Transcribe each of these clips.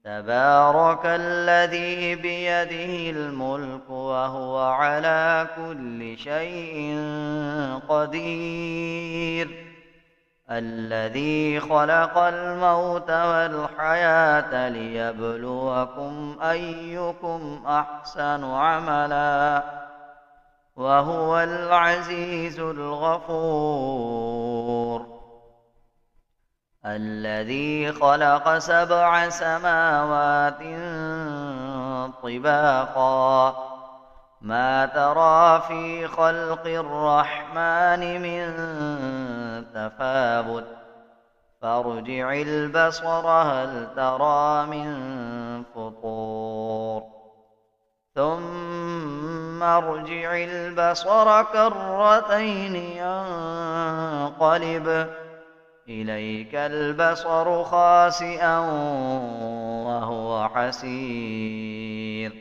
تبارك الذي بيده الملك وهو على كل شيء قدير. الذي خلق الموت والحياة ليبلوكم أيكم أحسن عملا وهو العزيز الغفور. الذي خلق 7 سماوات طباقا ما ترى في خلق الرحمن من تفاوت فارجع البصر هل ترى من فطور ثم ارجع البصر كرتين ينقلب إليك البصر خاسئا وهو حسير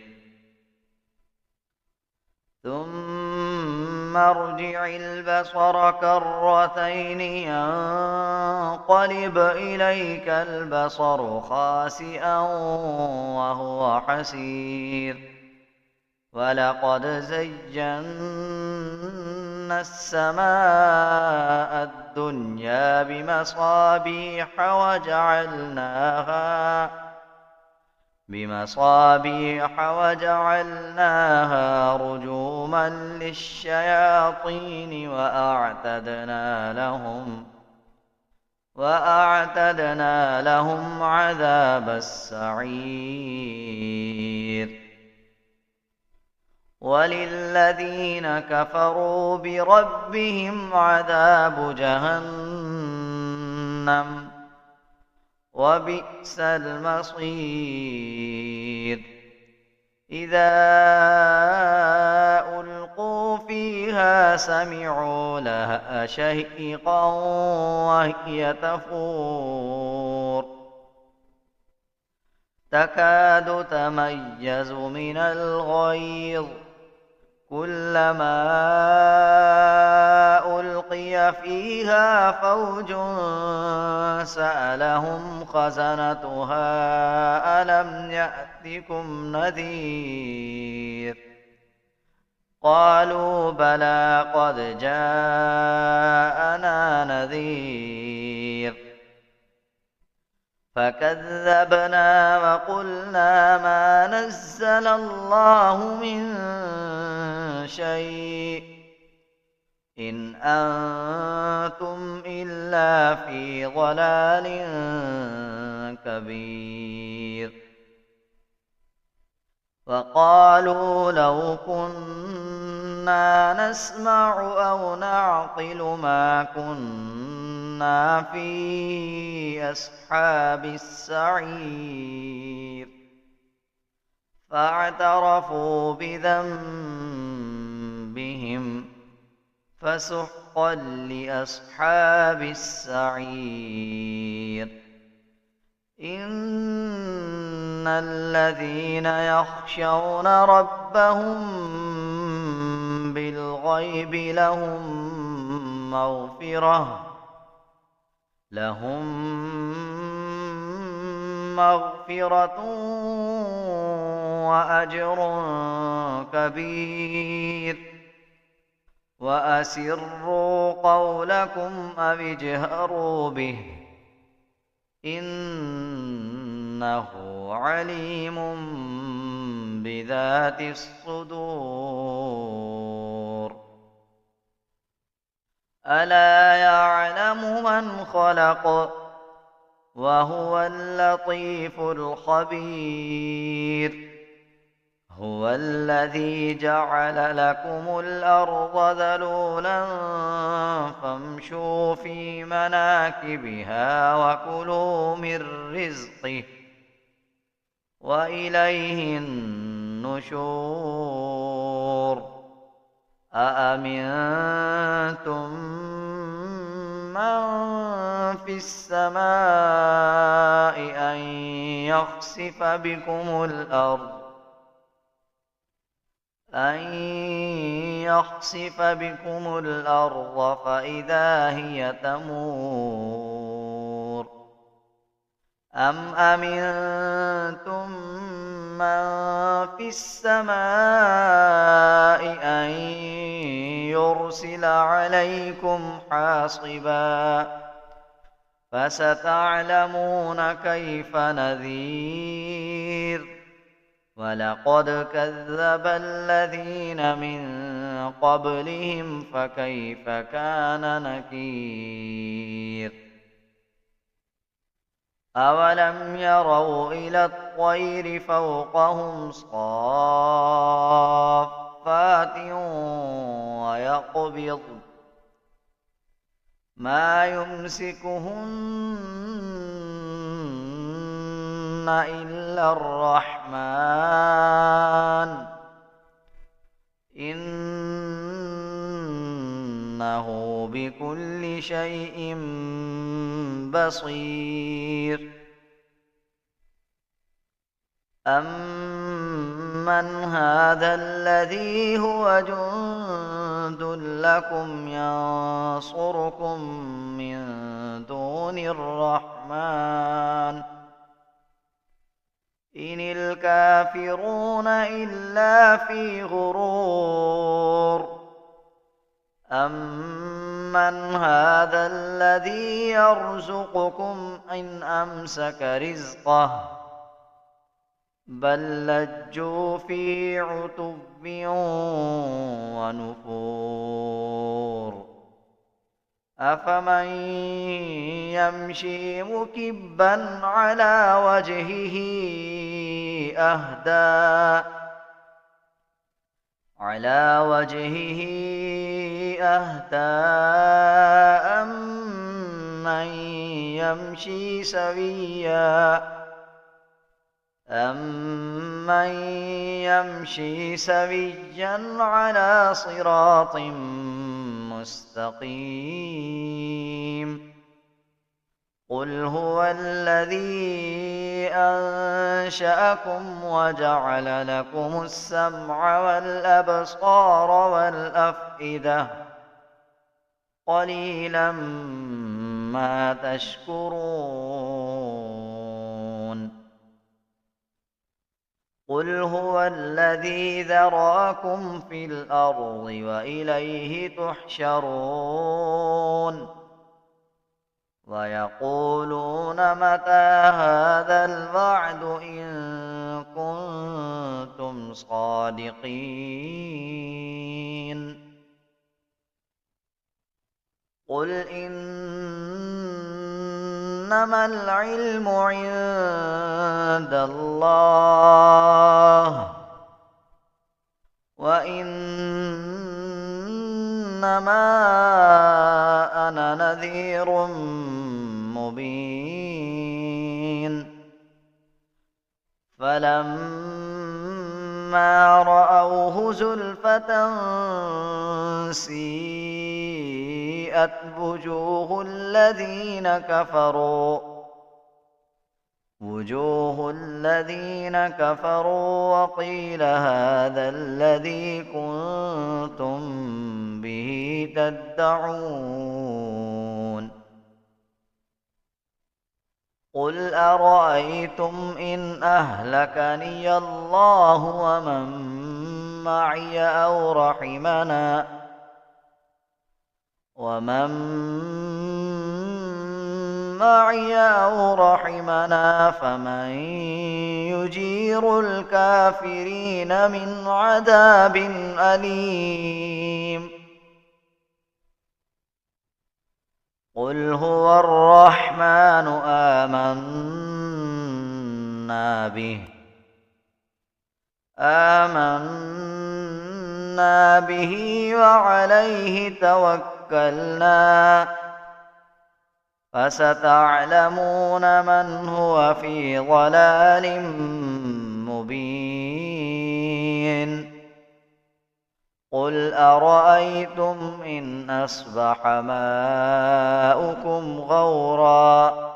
ثم ارجع البصر كرتين ينقلب إليك البصر خاسئا وهو حسير ولقد زينا السماء الدنيا بمصابيح وجعلناها رجوما للشياطين وأعتدنا لهم عذاب السعير. وللذين كفروا بربهم عذاب جهنم وبئس المصير. إذا ألقوا فيها سمعوا لها شهيقا وهي تفور تكاد تميز من الغيظ كلما ألقي فيها فوج سألهم خزنتها ألم يأتكم نذير قالوا بلى قد جاءنا نذير فكذبنا وقلنا ما نزل الله من شيء إن أنتم إلا في ضلال كبير. وقالوا لو كنا نسمع أو نعقل ما كنا في أصحاب السعير فاعترفوا بذنبهم فسحقا لأصحاب السعير. إن الذين يخشون ربهم بالغيب لهم مغفرة وأجر كبير. وأسروا قولكم أو اجهروا به إنه عليم بذات الصدور. ألا يعلم من خلق وهو اللطيف الخبير. هو الذي جعل لكم الأرض ذلولا فامشوا في مناكبها وكلوا من رزقه وإليه النشور. أأمنتم من في السماء أن يخسف بكم الأرض فإذا هي تمور أم أمنتم من في السماء أن يرسل عليكم حاصبا فستعلمون كيف نذير ولقد كذب الذين من قبلهم فكيف كان نكير أولم يروا إلى الطير فوقهم صافات ويقبض ما يمسكهن إلا الرحمن إنه بكل شيء بصير أمن هذا الذي هو جند لكم ينصركم من دون الرحمن إن الكافرون إلا في غرور أمن هذا الذي يرزقكم إن أمسك رزقه بل لجوا في عتب ونفور أفمن يمشي مكبا على وجهه أهدى أمن يمشي سويا على صراط مستقيم قل هو الذي أنشأكم وجعل لكم السمع والأبصار والأفئدة قليلا ما تشكرون قل هو الذي ذرأكم في الأرض وإليه تحشرون ويقولون متى هذا الوعد إن كنتم صادقين قل إنما العلم عند الله وإنما أنا نذير مبين فلما رأوه زلفة سيئت وجوه الذين كفروا وقيل هذا الذي كنتم به تدعون قل أرأيتم إن أهلكني الله ومن معي أو رحمنا فمن يجير الكافرين من عذاب أليم قل هو الرحمن آمنا به وعليه توكلنا فستعلمون من هو في ضلال مبين قل أرأيتم إن أصبح ماؤكم غورا